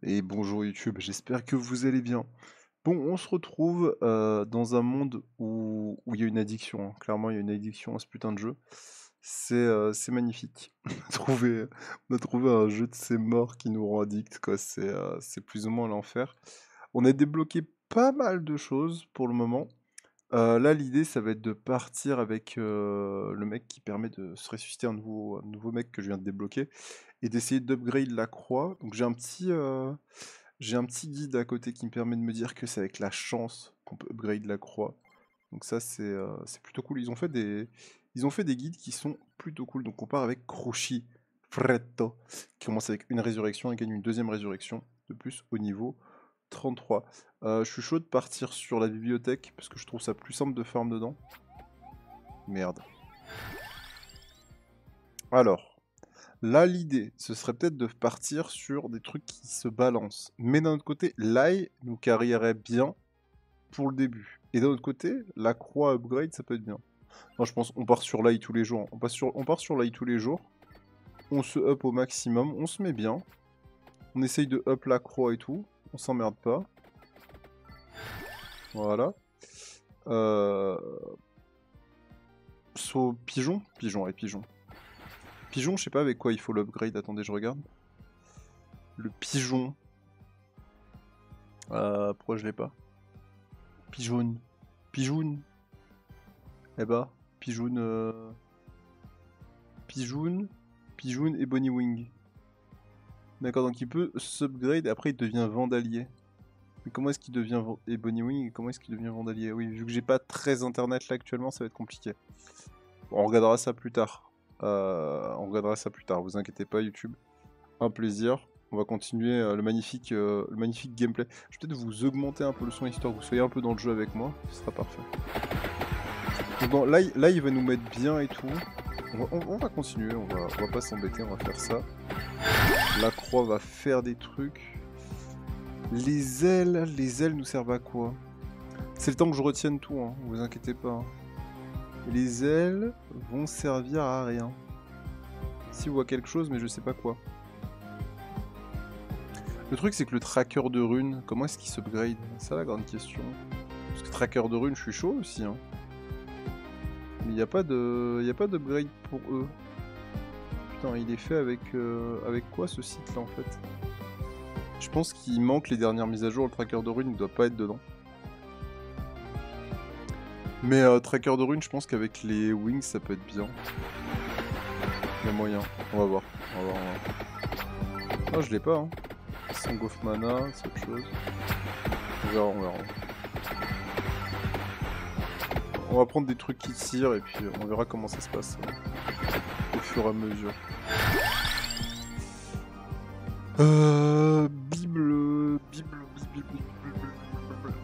Et bonjour YouTube, j'espère que vous allez bien. Bon, on se retrouve dans un monde où il y a une addiction, hein. Clairement, il y a une addiction à ce putain de jeu. C'est magnifique. On a trouvé un jeu de ces morts qui nous rend addicts, quoi. C'est plus ou moins l'enfer. On a débloqué pas mal de choses pour le moment. Là, l'idée, ça va être de partir avec le mec qui permet de se ressusciter un nouveau mec que je viens de débloquer et d'essayer d'upgrade la croix. Donc j'ai un petit guide à côté qui me permet de me dire que c'est avec la chance qu'on peut upgrade la croix. Donc ça c'est plutôt cool. Ils ont fait des guides qui sont plutôt cool. Donc on part avec Cruci Fretto, qui commence avec une résurrection et gagne une deuxième résurrection de plus au niveau 33. Je suis chaud de partir sur la bibliothèque parce que je trouve ça plus simple de farm dedans. Merde. Alors, là, l'idée, ce serait peut-être de partir sur des trucs qui se balancent. Mais d'un autre côté, l'ail nous carrierait bien pour le début. Et d'un autre côté, la croix upgrade, ça peut être bien. Non, je pense on part sur l'ail tous les jours. On part sur l'ail tous les jours. On se up au maximum, on se met bien. On essaye de up la croix et tout. On s'emmerde pas. Voilà. Pigeon. Pigeon, pigeon. Pigeon, je sais pas avec quoi il faut l'upgrade. Attendez, je regarde. Le pigeon. Pourquoi je l'ai pas? Pigeon. Pigeon. Eh bah, Pigeon. Pigeon. Pigeon et Bonnie Wing. D'accord, donc il peut s'upgrade et après il devient Vandalier. Mais comment est-ce qu'il devient et Bonnie Wing et comment est-ce qu'il devient Vandalier? Oui, vu que j'ai pas très internet là actuellement, ça va être compliqué. Bon, on regardera ça plus tard. Vous inquiétez pas YouTube. Un plaisir. On va continuer le magnifique gameplay. Je vais peut-être vous augmenter un peu le son histoire que vous soyez un peu dans le jeu avec moi. Ce sera parfait. Donc bon, là, il va nous mettre bien et tout. On va continuer, on va pas s'embêter, on va faire ça. La croix va faire des trucs. Les ailes nous servent à quoi? C'est le temps que je retienne tout, hein, vous inquiétez pas. Hein. Les ailes vont servir à rien. Si on voit quelque chose, mais je sais pas quoi. Le truc, c'est que le tracker de runes, comment est-ce qu'il s'upgrade? C'est ça la grande question. Parce que tracker de runes, je suis chaud aussi. Hein. Mais il n'y a pas d'upgrade pour eux. Putain, il est fait avec quoi ce site là en fait? Je pense qu'il manque les dernières mises à jour, le tracker de runes ne doit pas être dedans. Mais tracker de runes, je pense qu'avec les wings ça peut être bien. Il y a moyen, on va voir. Ah, je l'ai pas hein. Song of Mana, c'est autre chose. On verra. On va prendre des trucs qui tirent et puis on verra comment ça se passe au fur et à mesure.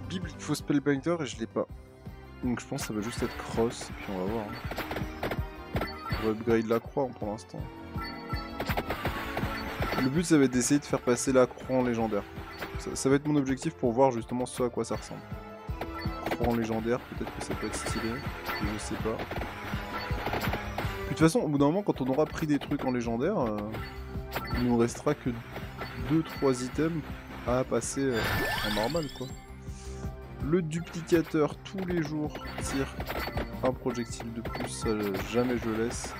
Bible, il faut Spellbinder et je l'ai pas. Donc je pense que ça va juste être cross et puis on va voir. Hein. On va upgrade la croix pour l'instant. Le but ça va être d'essayer de faire passer la croix en légendaire. Ça va être mon objectif pour voir justement ce à quoi ça ressemble. Croix en légendaire, peut-être que ça peut être stylé, je sais pas. Puis de toute façon, au bout d'un moment, quand on aura pris des trucs en légendaire, il nous restera que 2-3 items à passer en normal quoi. Le duplicateur tous les jours tire un projectile de plus, ça, jamais je laisse.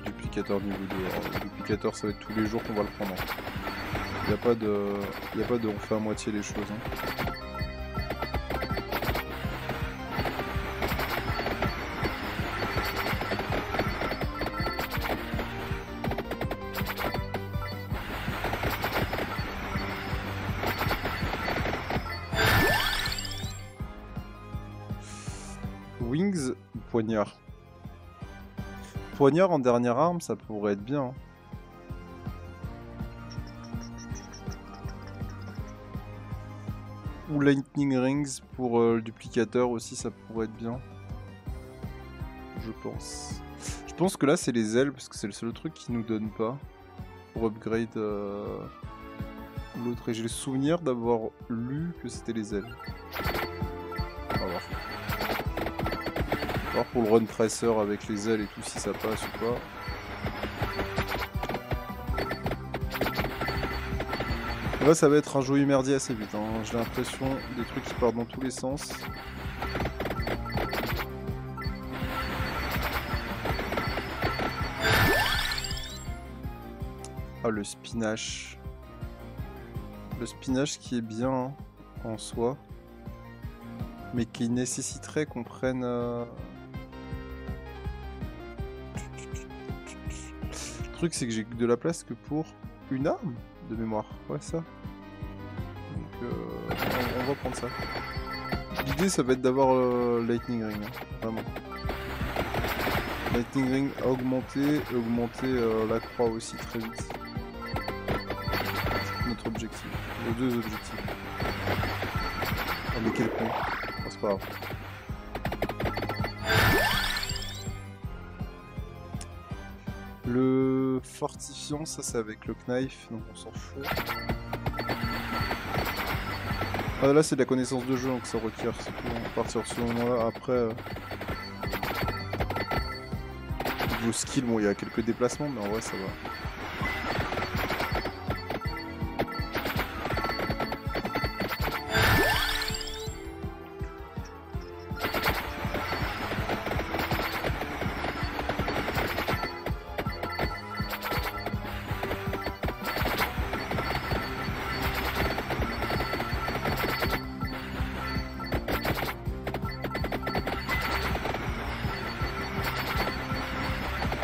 Duplicateur niveau 2. Alors, le duplicateur ça va être tous les jours qu'on va le prendre. Il n'y a pas de on fait à moitié les choses. Hein. Wings ou poignard? Poignard en dernière arme, ça pourrait être bien. Hein. Ou Lightning Rings pour le duplicateur aussi, ça pourrait être bien. Je pense. Je pense que là, c'est les ailes, parce que c'est le seul truc qui nous donne pas. Pour upgrade l'autre. Et j'ai le souvenir d'avoir lu que c'était les ailes. On va voir. On va voir pour le run tracer avec les ailes et tout si ça passe ou pas. Là ça va être un joyeux merdier assez vite, hein. J'ai l'impression des trucs qui partent dans tous les sens. Ah le spinach. Le spinach qui est bien hein, en soi. Mais qui nécessiterait qu'on prenne... Le truc c'est que j'ai de la place que pour une arme de mémoire. Ouais ça. Donc on va prendre ça. L'idée ça va être d'avoir Lightning Ring, hein, vraiment. Lightning Ring à augmenter la croix aussi très vite. C'est notre objectif. Les deux objectifs. Oh mais quel con. Oh, c'est pas grave. Le fortifiant, ça c'est avec le knife, donc on s'en fout. Ah là c'est de la connaissance de jeu donc ça requiert, c'est tout. À partir de ce moment-là, après... Vos skills, bon il y a quelques déplacements mais en vrai ça va.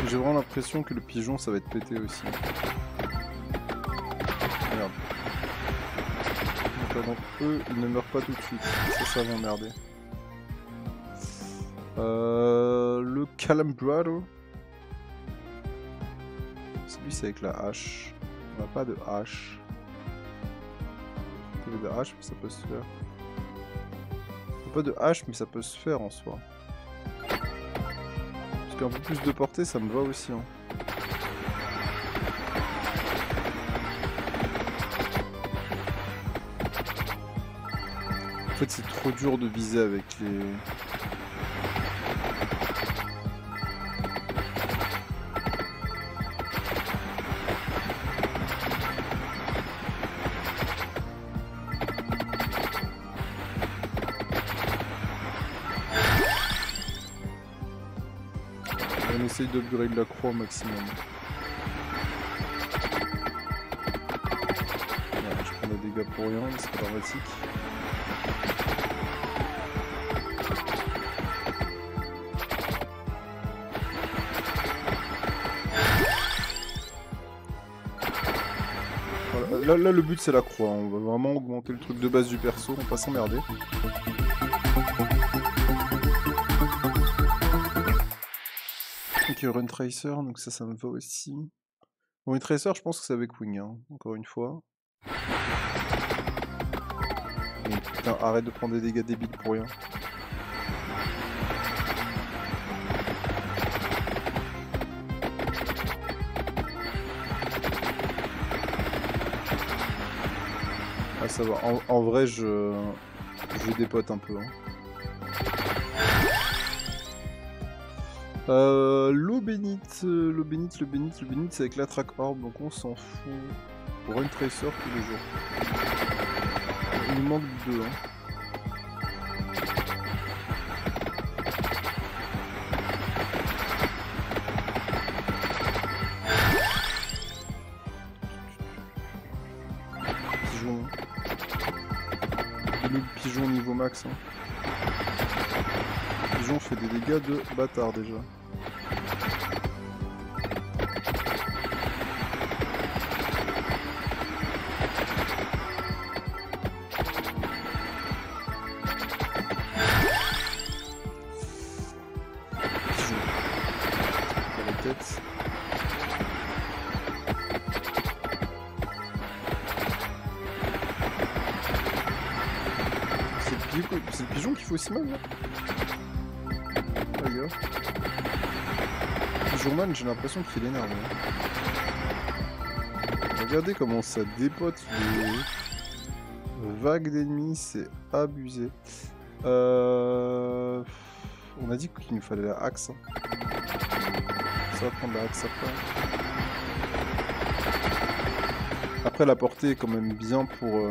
J'ai vraiment l'impression que le pigeon ça va être pété aussi. Merde. Donc eux ils ne meurent pas tout de suite. Ça va m'emmerder. Le Calambrado. Celui c'est avec la hache. On n'a pas de hache. On a de hache mais ça peut se faire. On n'a pas de hache mais ça peut se faire en soi. Un peu plus de portée, ça me va aussi. Hein. En fait, c'est trop dur de viser avec les... On essaye d'upgrade la croix au maximum. Voilà, je prends des dégâts pour rien, c'est pas dramatique. Voilà. Là le but c'est la croix, on va vraiment augmenter le truc de base du perso, on va pas s'emmerder. Ok, Run Tracer, donc ça me va aussi. Bon, Run Tracer, je pense que c'est avec Wing, hein, encore une fois. Mais putain, arrête de prendre des dégâts débiles pour rien. Ah, ça va. En vrai, je dépote un peu. Hein. L'eau bénite, c'est avec la track orb, donc on s'en fout. Run Tracer tous les jours. Il nous manque 2. Hein. Pigeon. Le pigeon niveau max. Hein. Le pigeon fait des dégâts de bâtard déjà. C'est le pigeon qui fait aussi mal là. Regarde. Pigeonman, j'ai l'impression qu'il est énervé. Regardez comment ça dépote les vagues d'ennemis, c'est abusé. On a dit qu'il nous fallait la axe. Hein. Ça va prendre la axe après. Après la portée est quand même bien pour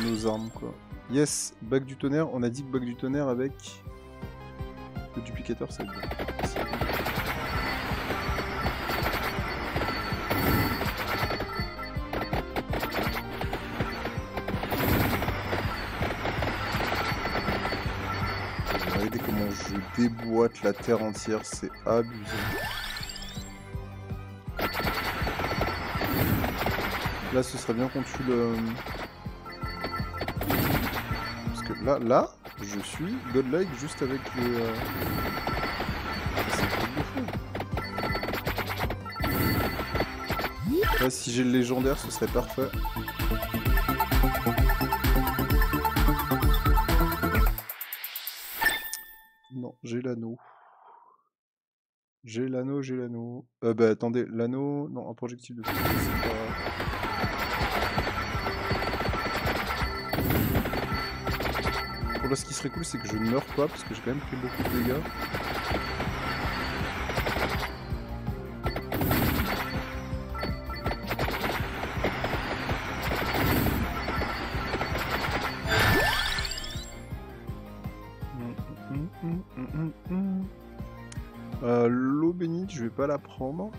nos armes quoi. Yes, bague du tonnerre. On a dit que bague du tonnerre avec le duplicateur ça va être bien. Regardez comment je déboîte la terre entière, c'est abusé. Là, ce serait bien qu'on tue le... Parce que là, je suis godlike juste avec les... Là, si j'ai le légendaire, ce serait parfait. Non, j'ai l'anneau. J'ai l'anneau. Bah attendez, l'anneau... Non, un projectile de... C'est pas... Bon, là, ce qui serait cool, c'est que je ne meurs pas, parce que j'ai quand même pris beaucoup de dégâts. L'eau bénite, je vais pas la prendre.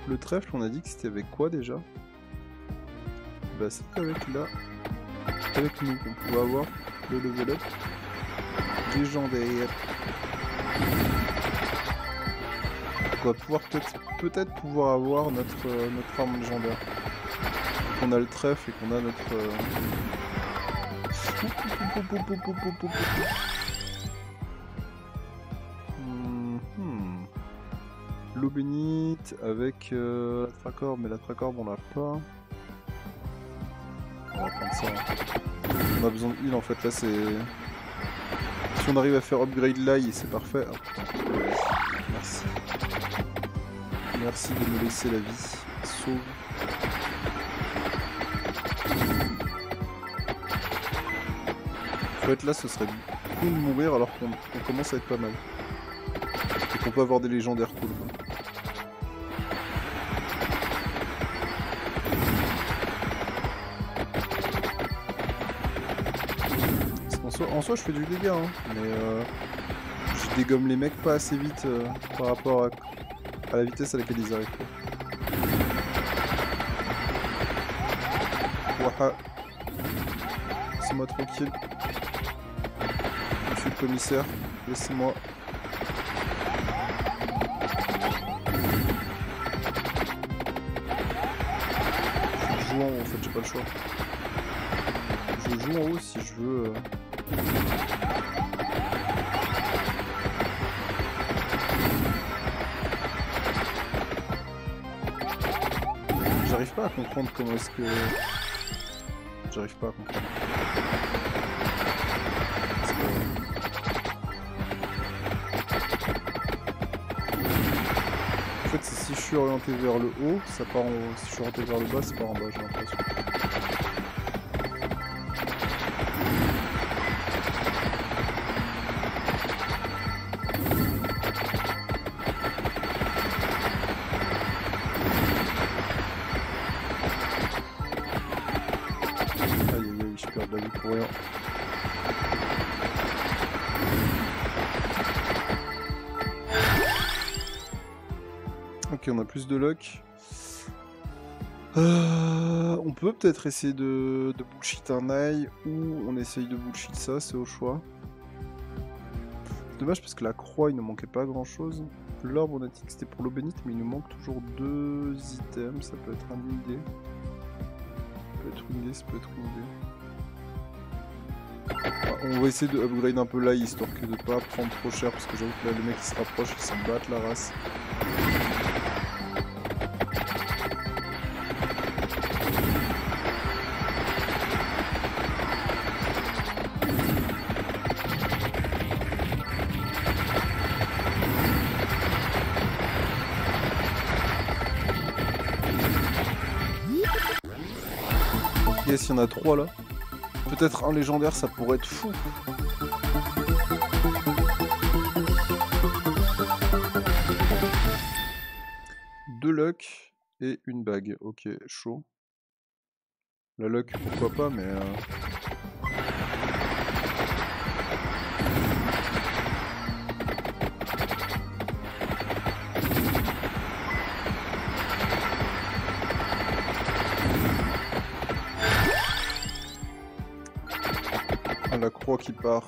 Le trèfle, on a dit que c'était avec quoi déjà? Bah c'est avec là. Avec nous qu'on pouvait avoir le level up légendaire. On va pouvoir peut-être pouvoir avoir notre arme légendaire. On a le trèfle et qu'on a notre... L'eau bénite avec la tracorbe, mais la tracorbe on l'a pas. On va prendre ça. On a besoin de heal en fait, là c'est... Si on arrive à faire upgrade l'ail, c'est parfait. Oh, putain. Merci. Merci de me laisser la vie. Sauve. En fait là ce serait con de mourir alors qu'on commence à être pas mal. Et qu'on peut avoir des légendaires cool quoi. En soi je fais du dégât hein, mais je dégomme les mecs pas assez vite par rapport à la vitesse à laquelle ils arrivent quoi. Waha. Laissez-moi tranquille. Monsieur le commissaire, laissez-moi. Je joue en haut en fait, j'ai pas le choix. Je joue en haut si je veux... J'arrive pas à comprendre comment est-ce que... J'arrive pas à comprendre. En fait, si je suis orienté vers le haut, ça part en haut. Si je suis orienté vers le bas, ça part en bas, j'ai l'impression. Ok, on a plus de luck. On peut peut-être essayer de bullshit un eye ou on essaye de bullshit ça, c'est au choix. Dommage parce que la croix il ne manquait pas grand chose. L'orbe on a dit que c'était pour l'eau bénite mais il nous manque toujours 2 items, ça peut être une idée. Ça peut être une idée, ça peut être une idée. On va essayer de upgrade un peu là histoire que de pas prendre trop cher parce que j'avoue que là les mecs qui se rapprochent ils s'en battent la race. Yes, il y en a 3 là. Peut-être un légendaire, ça pourrait être fou. Deux luck et une bague. Ok, chaud. La luck, pourquoi pas, mais... la croix qui part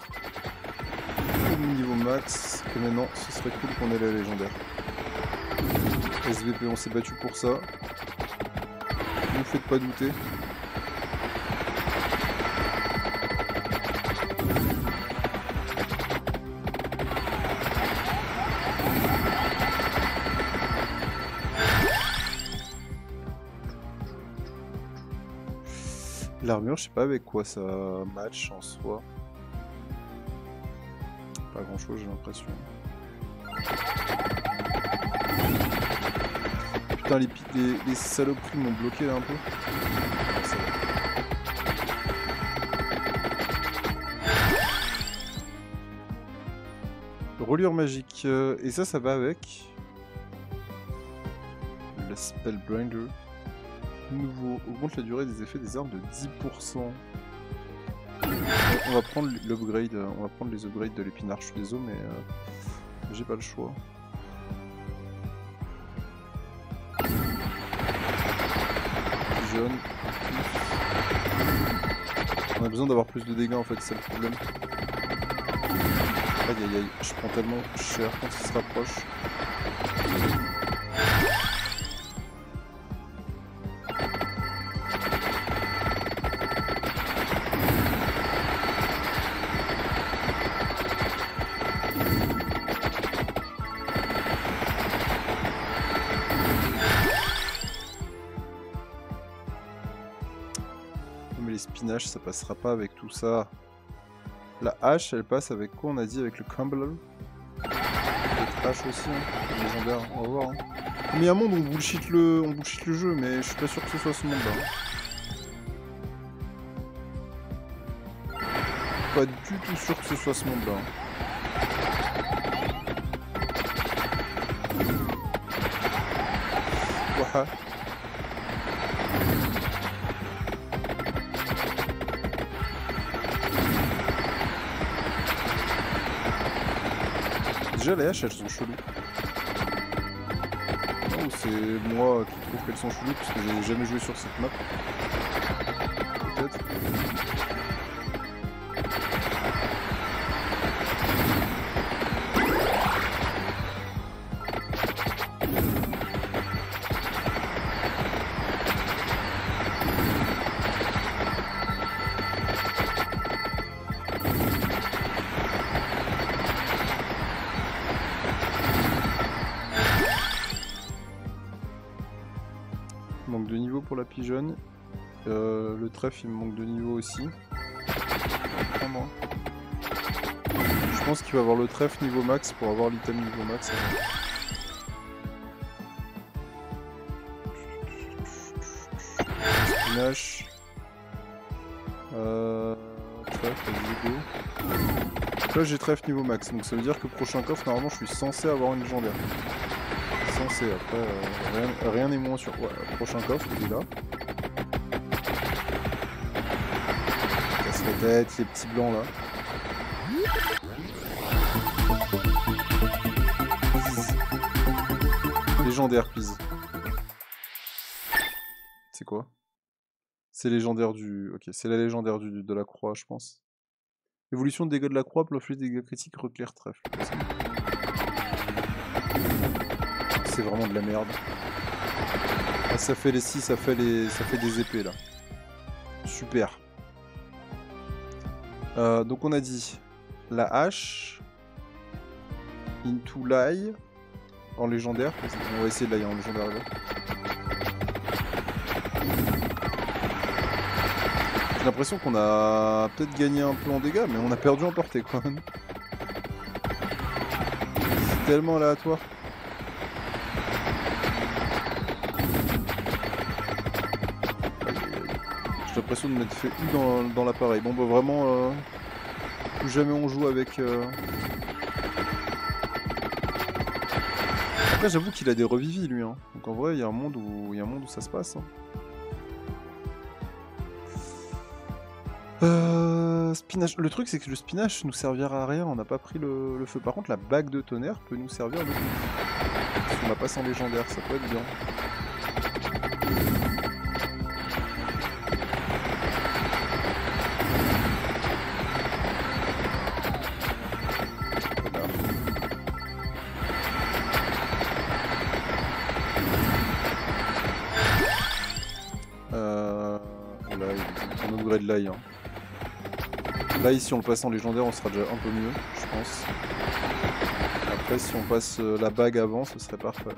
au niveau max. Et maintenant, ce serait cool qu'on ait la légendaire. SVP, on s'est battu pour ça. Ne vous faites pas douter. L'armure, je sais pas avec quoi ça match en soi. Pas grand chose, j'ai l'impression. Putain, les saloperies m'ont bloqué là un peu. Reliure magique. Et ça va avec. La Spellbinder. Nouveau. Augmente la durée des effets des armes de 10%. On va prendre l'upgrade. On va prendre les upgrades de l'épinard. Je suis désolé, mais j'ai pas le choix. Jaune. On a besoin d'avoir plus de dégâts en fait, c'est le problème. Aïe aïe aïe, je prends tellement cher quand il se rapproche. Mais les spinaches, ça passera pas avec tout ça. La hache, elle passe avec quoi on a dit? Avec le Crumble. Avec hache aussi, hein. Légendaire, on va voir. Hein. Mais il y a un monde où on bullshit le jeu, mais je suis pas sûr que ce soit ce monde-là. Hein. Pas du tout sûr que ce soit ce monde-là. Hein. Waha. Déjà les haches elles sont cheloues. Non, c'est moi qui trouve qu'elles sont cheloues parce que j'ai jamais joué sur cette map. Peut-être. Manque de niveau pour la pigeonne. Le trèfle il me manque de niveau aussi. Je pense qu'il va avoir le trèfle niveau max pour avoir l'item niveau max. Spinache. Trèfle, let's go. Là j'ai trèfle niveau max, donc ça veut dire que prochain coffre normalement je suis censé avoir une légendaire. Censé, après rien n'est moins sur. Ouais, le prochain coffre il est là. Casse la tête, les petits blancs là. Légendaire, please. C'est quoi? C'est légendaire du. Ok, c'est la légendaire de la croix, je pense. Évolution de dégâts de la croix, plus des dégâts critiques, reclaire trèfle. C'est vraiment de la merde. Ah, ça fait les 6, ça fait des épées là. Super. Donc on a dit la hache, into l'ail en légendaire. On va essayer de l'ail en légendaire là. J'ai l'impression qu'on a peut-être gagné un peu en dégâts, mais on a perdu en portée quand même. C'est tellement aléatoire. J'ai l'impression de m'être fait U dans l'appareil. Bon bah vraiment, plus jamais on joue avec... Après j'avoue qu'il a des revivis lui, hein. Donc en vrai il y a un monde où ça se passe. Hein. Spinach. Le truc c'est que le spinach nous servira à rien, on n'a pas pris le feu. Par contre la bague de tonnerre peut nous servir de coup. On la passe en légendaire, ça peut être bien. Là, on upgrade l'ail. Hein. Là, si on le passe en légendaire, on sera déjà un peu mieux, je pense. Après, si on passe la bague avant, ce serait parfait.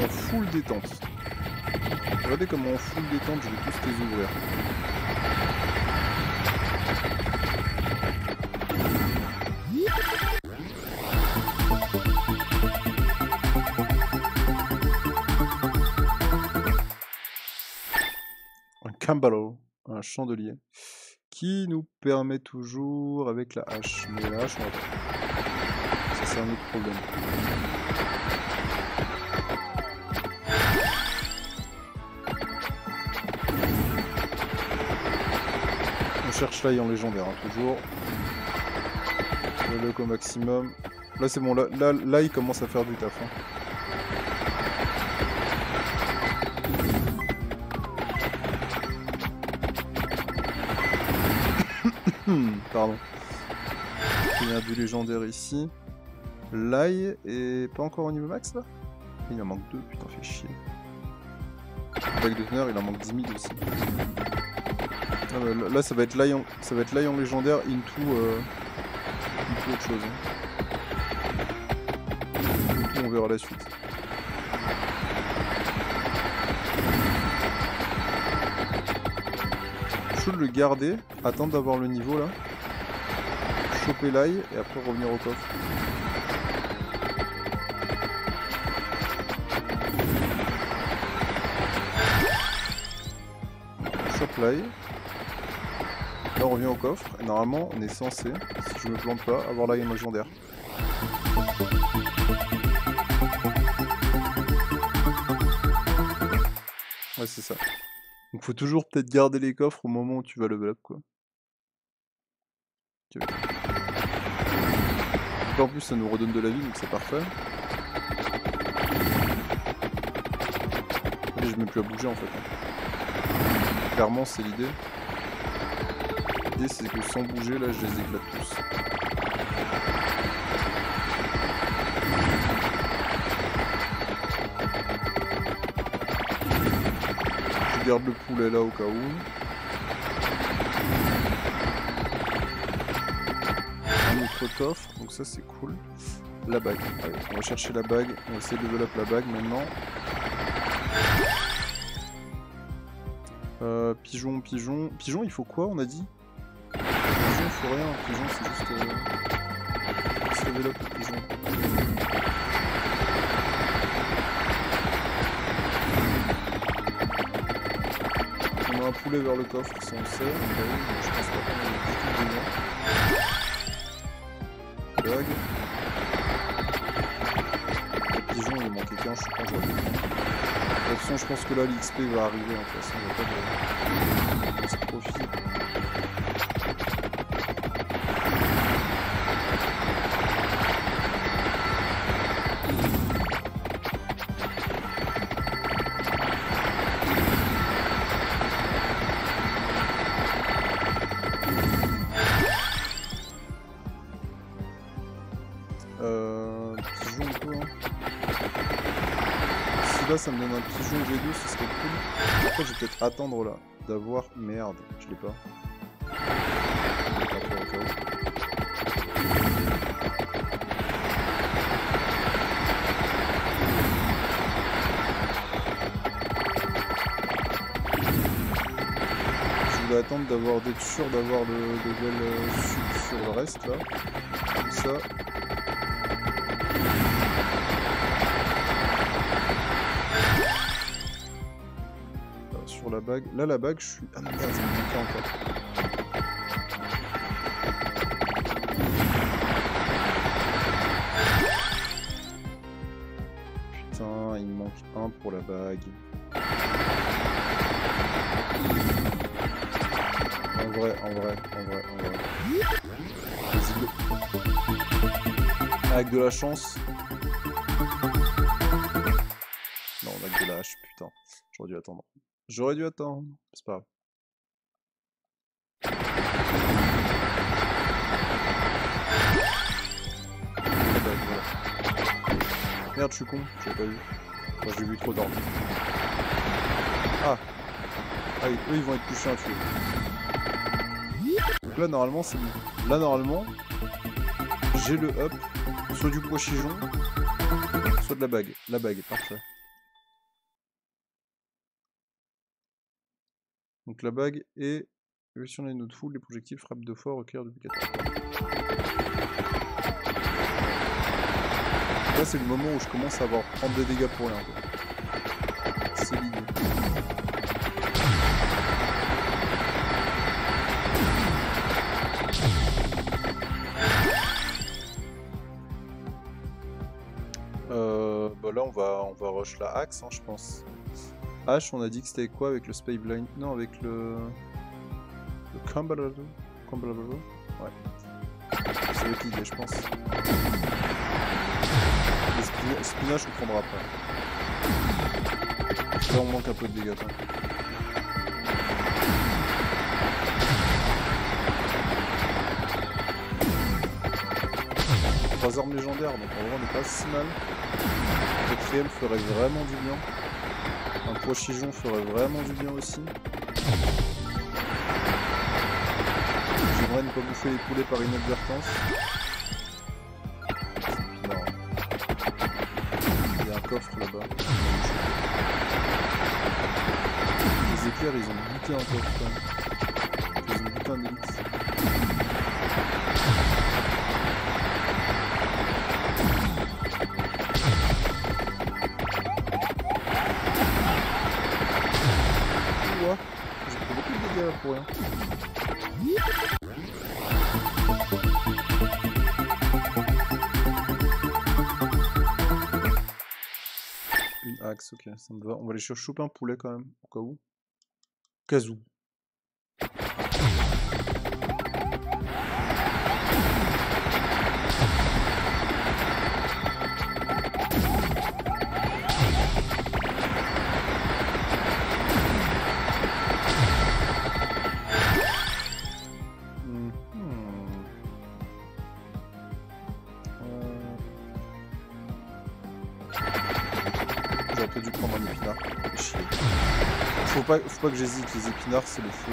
En full détente. Regardez comment en full détente, je vais tous les ouvrir. Un Cambalo, un chandelier, qui nous permet toujours avec la hache. Mais la hache, on va pas. Ça, c'est un autre problème. On cherche l'ail en légendaire, hein, toujours. Le lock au maximum. Là, c'est bon, là, il commence à faire du taf. Hein. Pardon. Il y a du légendaire ici. L'ail est pas encore au niveau max là? Il en manque 2, putain, fait chier. Le bac de tonnerre, il en manque 10 000 aussi. Ah, là, ça va être l'ail en légendaire into autre chose. Into, on verra la suite. Je peux le garder, attendre d'avoir le niveau là, choper l'ail et après revenir au coffre. Chope l'ail. Là on revient au coffre et normalement on est censé, si je me plante pas, avoir l'ail en légendaire. Ouais c'est ça. Donc faut toujours peut-être garder les coffres au moment où tu vas level up quoi. Okay. En plus ça nous redonne de la vie donc c'est parfait. Et je mets plus à bouger en fait. Hein. Clairement c'est l'idée. L'idée c'est que sans bouger là je les éclate tous. Je garde le poulet là au cas où. Un autre coffre, donc ça c'est cool. La bague. Allez, on va chercher la bague. On va essayer de level up la bague maintenant. Pigeon, pigeon. Pigeon, il faut quoi on a dit? Pigeon, il faut rien. Pigeon, c'est juste... level up le pigeon. On a un poulet vers le coffre, si on le sait. Je pense pas qu'on ait du tout de bague. Le pigeon, il manquait qu'un, je pense. De toute façon, je pense que là, l'XP va arriver. En toute façon, il n'y a pas de... se profiter. Pigeon un peu, hein. Si là ça me donne un pigeon G2, ce serait cool. Après, je vais peut-être attendre là, d'avoir... Merde, je l'ai pas. va attendre d'être sûr d'avoir le level sub sur le reste là. Comme ça. Sur la bague. Là la bague je suis. Ah non merde, ça me manquait encore. Putain, il me manque un pour la bague. En vrai. Avec de la chance. Non, avec de la hache, putain. J'aurais dû attendre. C'est pas grave. Voilà. Merde, je suis con, j'ai pas vu. Enfin, j'ai vu trop d'ordre. Ah, eux ils vont être plus chiants à tuer. Donc là normalement c'est bon. Là normalement j'ai le up, soit du pois-chichon, soit de la bague. La bague, parfait. Donc la bague et si on a une autre foule, les projectiles frappent de fort, requièrent de piquetage. Là c'est le moment où je commence à avoir prendre des dégâts pour rien. C'est l'idée. Bah là on va rush la axe hein, je pense. H on a dit que c'était quoi avec le Spellblind? Non avec le Cambalado. Ouais. Ça va être l'idée je pense. Le spinach on prendra pas. Là on manque un peu de dégâts quand même. 3 armes légendaires, donc en vrai on n'est pas si mal. Le quatrième ferait vraiment du bien. Un pois-chichon ferait vraiment du bien aussi. J'aimerais ne pas bouffer les poulets par inadvertance. Non. Il y a un coffre là-bas. Les éclairs ils ont buté un coffre quand même. Ils ont buté un élite. J'ai pris beaucoup de dégâts pour rien. Une axe, ok, ça me va. On va aller choper un poulet quand même, au cas où. Au cas où. J'aurais peut-être dû prendre un épinard. Chier. Faut pas que j'hésite, les épinards c'est le feu.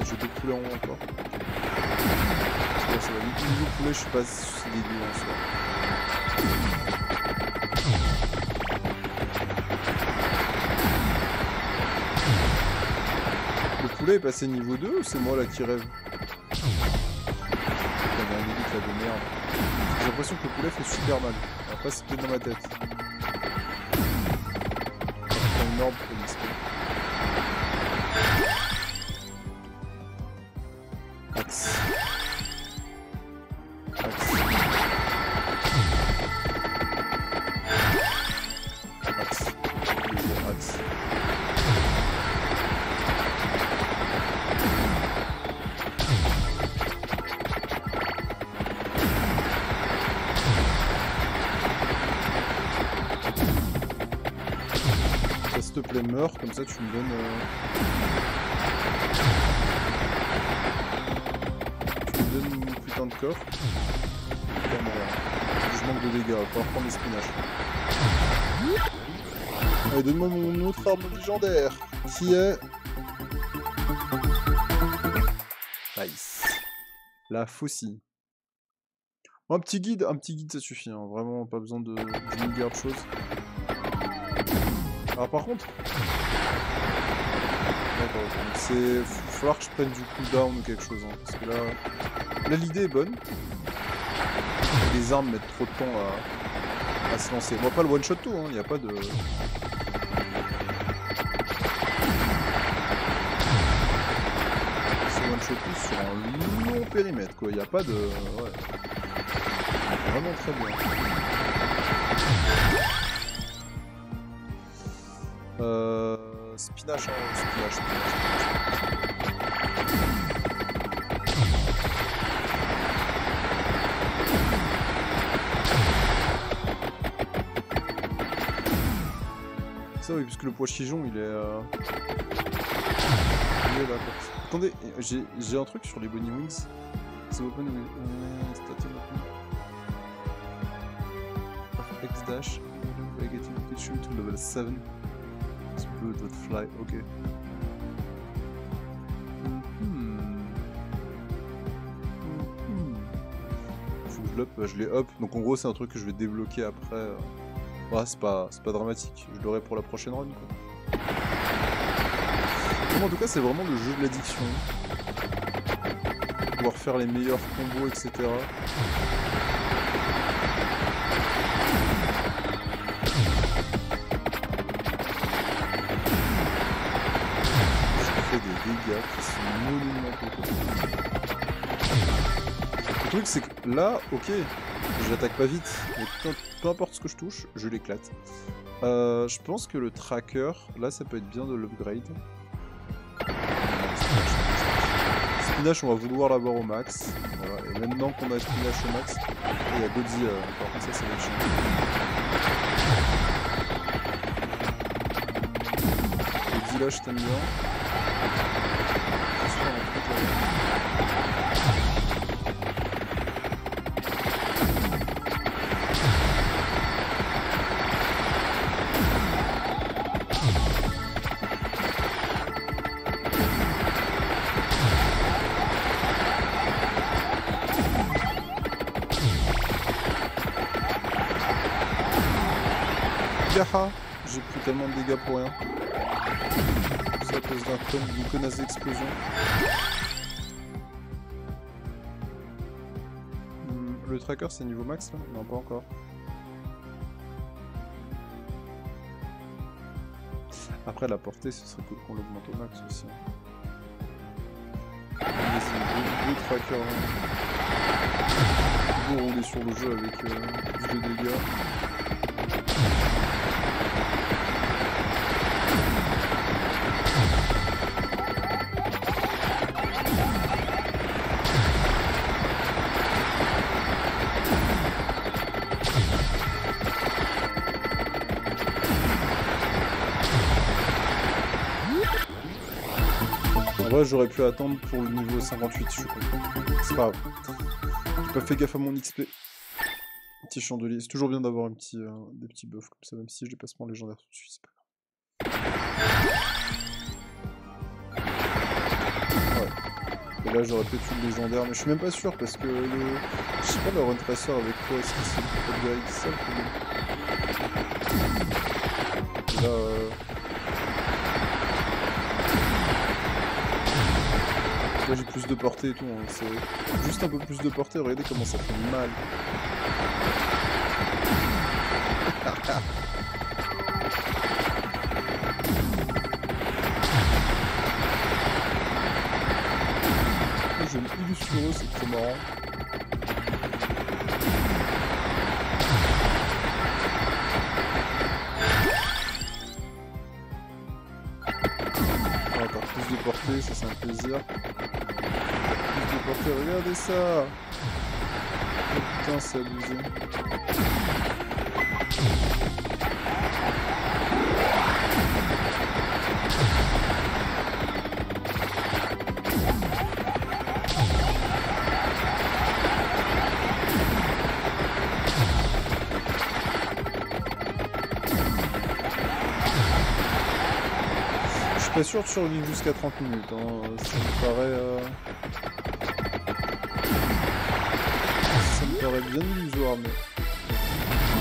J'ai deux poulets en haut encore. Ça va. Niveau poulet, je suis pas si dégueu en soi. Le poulet est passé niveau 2 ou c'est moi là qui rêve? Il y avait un élite là de merde. J'ai l'impression que le poulet fait super mal. Après c'est peut-être dans ma tête. C'est énorme pour l'XP. Axe. Axe. Axe. Axe. S'il te plaît meurs, comme ça tu me donnes... Tu me donnes une putain de coffre. Je manque de dégâts, on va reprendre les spinaches. Allez, donne-moi mon autre arme légendaire, qui est... Nice. La faucille. Un petit guide ça suffit, hein. Vraiment pas besoin de 10 milliards de choses. Alors par contre... D'accord, donc c'est... Falloir que je prenne du cooldown ou quelque chose, hein, parce que là... Là l'idée est bonne. Les armes mettent trop de temps à se lancer. Moi pas le one shot tout, hein, y a pas de... C'est one shot tout sur un long périmètre quoi, y a pas de... Ouais. Vraiment très bien. Spinach, hein, spinach. Ça oui, puisque le pois chichon il est là quoi. Attendez, j'ai un truc sur les Bunny Wings. C'est open with starting open. X dash. By getting Pikachu to level 7. It's blue dot fly, ok. Faut que je l'ai up. Donc en gros c'est un truc que je vais débloquer après. Ouais, c'est pas dramatique, je l'aurai pour la prochaine run quoi. En tout cas c'est vraiment le jeu de l'addiction. Pouvoir faire les meilleurs combos, etc. Je fais des dégâts qui sont monumentaux. Le truc c'est que là, ok, j'attaque pas vite, mais peu importe ce que je touche, je l'éclate. Je pense que le tracker, là ça peut être bien de l'upgrade. Spinach, on va vouloir l'avoir au max. Voilà. Et maintenant qu'on a Spinach au max, il y a Godzi, par contre ça va être chiant. Godzi là, je t'aime bien. J'ai pris tellement de dégâts pour rien. C'est à cause d'une connasse d'explosion. Le tracker c'est niveau max là? Non, pas encore. Après la portée ce serait cool qu'on l'augmente au max aussi. C'est le tracker. Toujours rouler sur le jeu avec plus de dégâts. En vrai, j'aurais pu attendre pour le niveau 58, je suis con. C'est pas grave. J'ai pas fait gaffe à mon XP. Petit chandelier. C'est toujours bien d'avoir des petits buffs comme ça, même si je dépasse mon légendaire tout de suite, c'est pas grave. Ouais. Et là, j'aurais peut-être eu le légendaire, mais je suis même pas sûr parce que je sais pas, le run tracer avec quoi est-ce que c'est le ça le problème. Et là, là j'ai plus de portée et tout, hein. C'est juste un peu plus de portée, regardez comment ça fait mal. Je me illustre sur eux, c'est trop marrant. Encore plus de portée, ça c'est un plaisir. Plus de portée, regardez ça! Oh putain, c'est abusé. Je suis pas sûr de survivre jusqu'à 30 minutes, hein. Ça me paraît paraît bien illusoire, mais...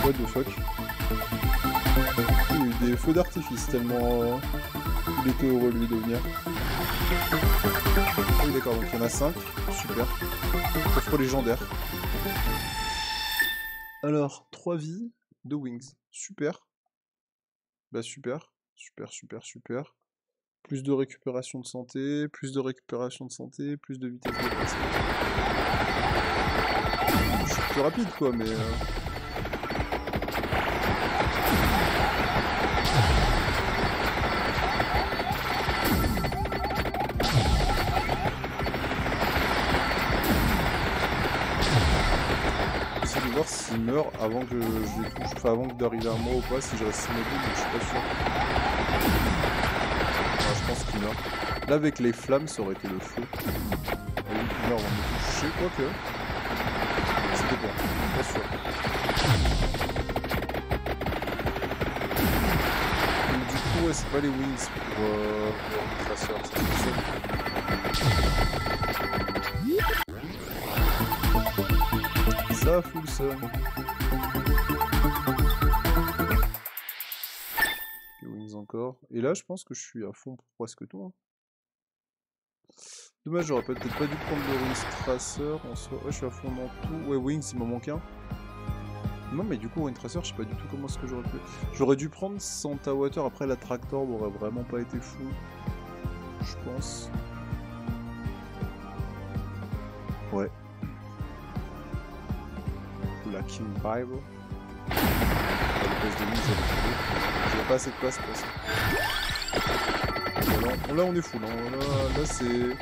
What the fuck? Il y a eu des feux d'artifice tellement... il était heureux lui de venir. Ah oui d'accord, donc il y en a 5. Super. Coffre légendaire. Alors, 3 vies, 2 wings. Super. Bah super. Super. Plus de récupération de santé, plus de vitesse de déplacement. Je suis plus rapide quoi, mais... J'essaie de voir s'il meurt avant que je les touche, enfin avant d'arriver à moi ou pas, si je reste immobile, mais je suis pas sûr. Enfin, je pense qu'il meurt. Là avec les flammes ça aurait été le feu. Ah oui, il meurt avant de me toucher, quoique. C'était bon, pas sûr. Donc, du coup, ouais, c'est pas les wings pour le traceur, c'est tout seul. Ça fout le seum. Les wings encore. Et là, je pense que je suis à fond pour presque tout. Hein. Dommage, j'aurais peut-être pas dû prendre le wings tracer en soi. Ouais, je suis à fond dans tout. Ouais, wings, il m'en manque un. Non, mais du coup, wings tracer, je sais pas du tout comment est-ce que j'aurais pu. J'aurais dû prendre Santa Water. Après, la Tractor aurait vraiment pas été fou. Je pense. Ouais. La King Bible. La place de mise, j'avais pas assez de place pour ça. Voilà. Là on est full, hein. Là c'est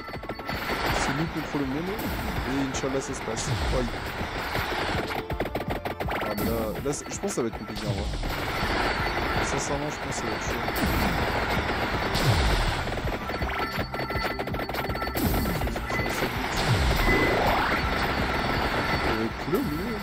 nous contre le monde et Inch'Allah ça se passe. Ah mais là je pense que ça va être compliqué en vrai. Sincèrement je pense que ça va être chaud. Le mur,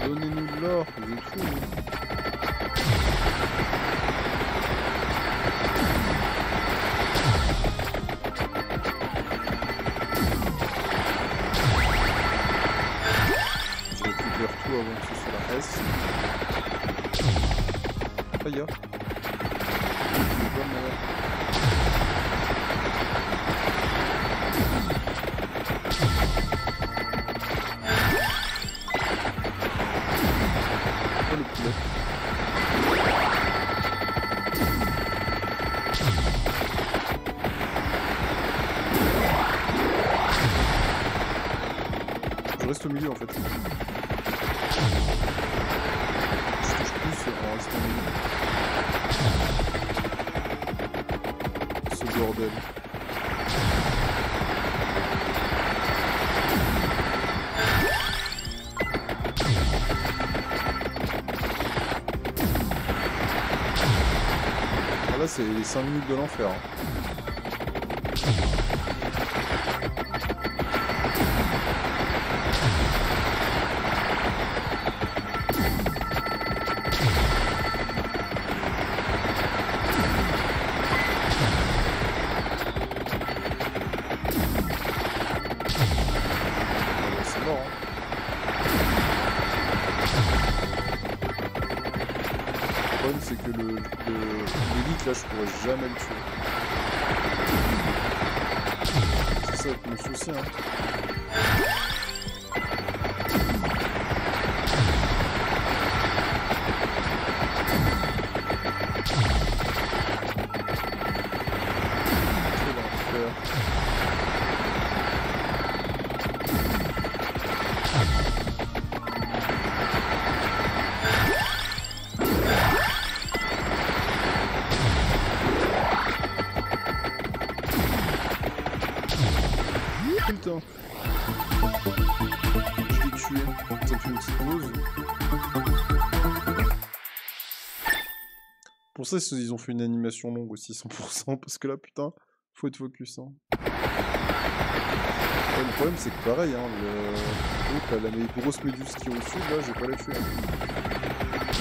donnez-nous de l'or, vous êtes fous. Je récupère tout avant que ce soit la S. Aïe. Je reste au milieu en fait. Je touche plus en restant au milieu. Ce bordel. Ah là c'est les 5 minutes de l'enfer. Hein. C'est que l'élite là je pourrais jamais le tuer. C'est ça le souci hein. Quel enfer. Putain. pour ça qu'ils ont fait une animation longue aussi, 100%, parce que là, putain, faut être focus. Hein. Ouais, le problème, c'est que pareil, hein, la grosse méduse qui est au sud, là, j'ai pas la tuer. Hein.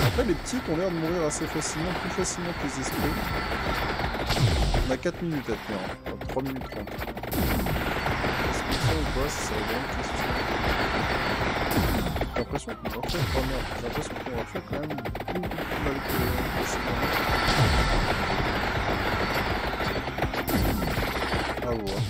Après, les petites ont l'air de mourir assez facilement, plus facilement que les esprits. On a 4 minutes à tenir, hein. Enfin, 3 minutes 30. Est-ce que ça ou pas, ça va vraiment une question. J'ai l'impression qu'on va faire quand même, j'ai l'impression qu'on va faire quand même beaucoup plus mal que précédemment. À voir.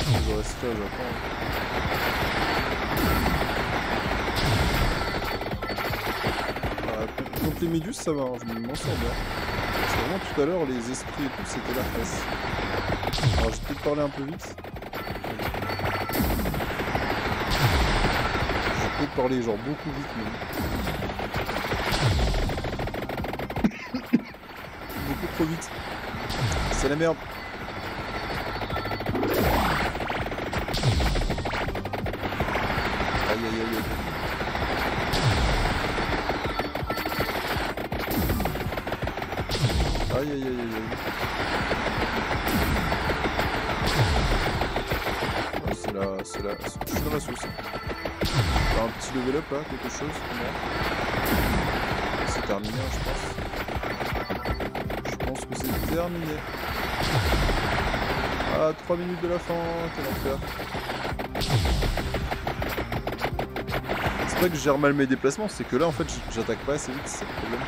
Je reste là, j'attends. Contre les méduses, ça va, hein, je m'en sors bien. C'est vraiment tout à l'heure, les esprits et tout, c'était la face. Alors j'ai peut-être parlé un peu vite. J'ai peut-être parlé genre beaucoup vite, mais... beaucoup trop vite. C'est la merde. Aïe aïe aïe aïe. Aïe aïe aïe aïe aïe. Ouais, c'est la... Je suis dans la sauce. T'as un petit level up là, quelque chose pour moi. C'est terminé, hein, je pense. Je pense que c'est terminé. Ah, 3 minutes de la fin, quel enfer. C'est pas que je gère mal mes déplacements, c'est que là en fait j'attaque pas assez vite, c'est le problème.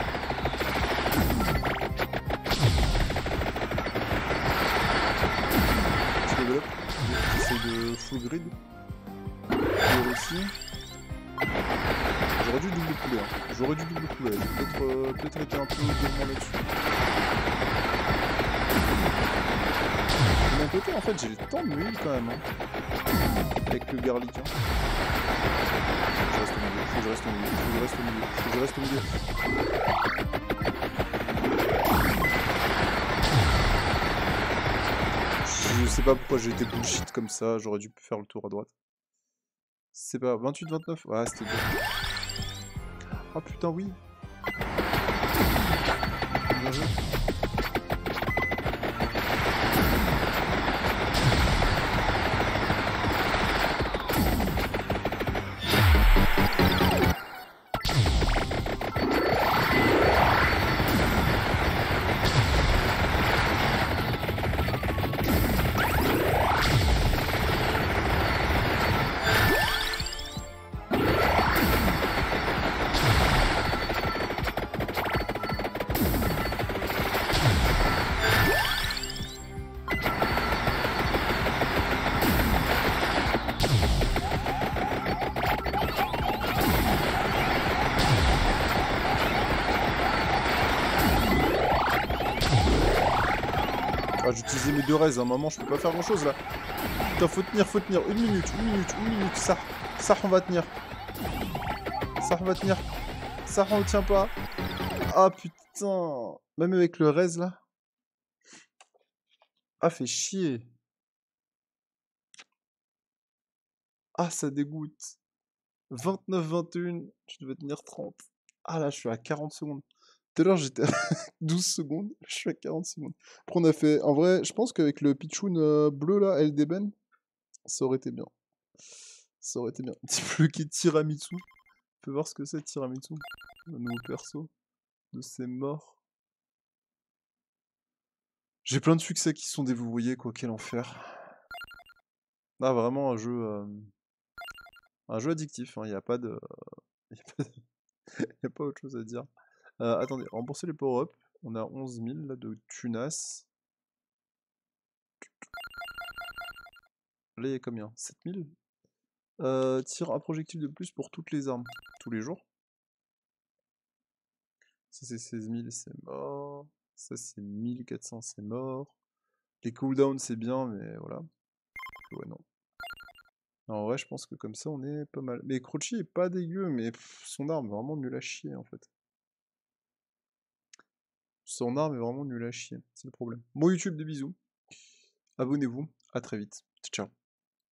J'essaie de full grid. Et aussi. J'aurais dû double poulet. Hein. J'aurais dû double poulet. J'ai peut-être été un peu gourmand là-dessus. De mon côté, en fait, j'ai le temps de me heal quand même. Hein. Avec le garlic. Hein. Faut que je reste au milieu. Faut que je reste au milieu. Faut que je reste au milieu. Je sais pas pourquoi j'ai été bullshit comme ça, j'aurais dû faire le tour à droite. C'est pas 28-29. Ouais, c'était bien. Ah putain, oui. Bien joué. Ah, j'utilisais mes deux raises, à un moment je peux pas faire grand chose là. Putain, faut tenir. Une minute. Ça, on va tenir. Ça, on va tenir. Ça, on tient pas. Ah putain. Même avec le raise là. Ah, fait chier. Ah, ça dégoûte. 29-21, tu devais tenir 30. Ah là, je suis à 40 secondes. Tout à l'heure, j'étais à 12 secondes. Je suis à 40 secondes. Après, on a fait... En vrai, je pense qu'avec le Pichoun bleu, là, Elden, ça aurait été bien. Ça aurait été bien. Petit bleu qui est Tiramisu. On peut voir ce que c'est, Tiramisu. Le nouveau perso de ses morts. J'ai plein de succès qui sont déverrouillés, quoi. Quel enfer. Ah, vraiment, un jeu addictif. Il n'y a pas de... Il n'y a pas autre chose à dire. Attendez, rembourser les power-up. On a 11 000 là, de tunas. Là, il y a combien? 7 000? Tire un projectile de plus pour toutes les armes. Tous les jours. Ça, c'est 16 000, c'est mort. Ça, c'est 1400, c'est mort. Les cooldowns, c'est bien, mais voilà. Ouais, non. En vrai, je pense que comme ça, on est pas mal. Mais Croci est pas dégueu, mais son arme est vraiment nul à chier, en fait. Son arme est vraiment nul à chier, c'est le problème. Bon YouTube, des bisous. abonnez-vous, à très vite. Ciao.